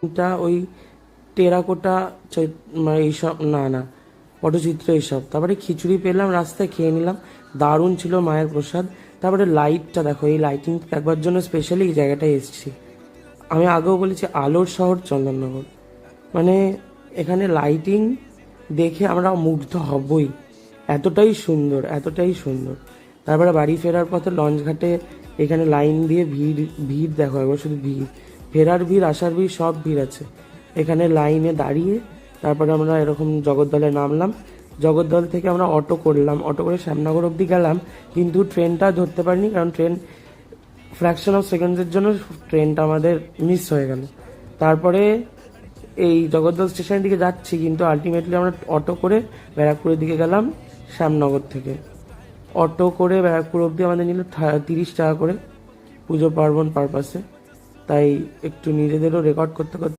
টা ওই টেরাকোটা মানে এইসব, না না, পটচিত্র এইসব। তারপরে খিচুড়ি পেলাম, রাস্তায় খেয়ে নিলাম, দারুণ ছিল মায়ের প্রসাদ। তারপরে লাইটটা দেখো, এই লাইটিং দেখবার জন্য স্পেশালি এই জায়গাটায় এসেছি। আমি আগেও বলেছি আলোর শহর চন্দননগর, মানে এখানে লাইটিং দেখে আমরা মুগ্ধ হবই, এতটাই সুন্দর, এতটাই সুন্দর। তারপরে বাড়ি ফেরার পথে লঞ্চ ঘাটে এখানে লাইন দিয়ে ভিড়, ভিড় দেখো একবার, শুধু ভিড়, ফেরার ভিড় আসার ভিড় সব ভিড় আছে এখানে লাইনে দাঁড়িয়ে। তারপরে আমরা এরকম জগদ্দলে নামলাম, জগদ্দল থেকে আমরা অটো করলাম, অটো করে শ্যামনগর অবধি গেলাম, কিন্তু ট্রেনটা ধরতে পারিনি, কারণ ট্রেন ফ্র্যাকশন অফ সেকেন্ডসের জন্য ট্রেনটা আমাদের মিস হয়ে গেল। তারপরে এই জগদ্দল স্টেশনের দিকে যাচ্ছি, কিন্তু আলটিমেটলি আমরা অটো করে ব্যারাকপুরের দিকে গেলাম। শ্যামনগর থেকে অটো করে ব্যারাকপুর অবধি আমাদের নিল 30 টাকা করে, পুজো পার্বণ পারপাসে। তাই একটু নিজেদেরও রেকর্ড করতে করতে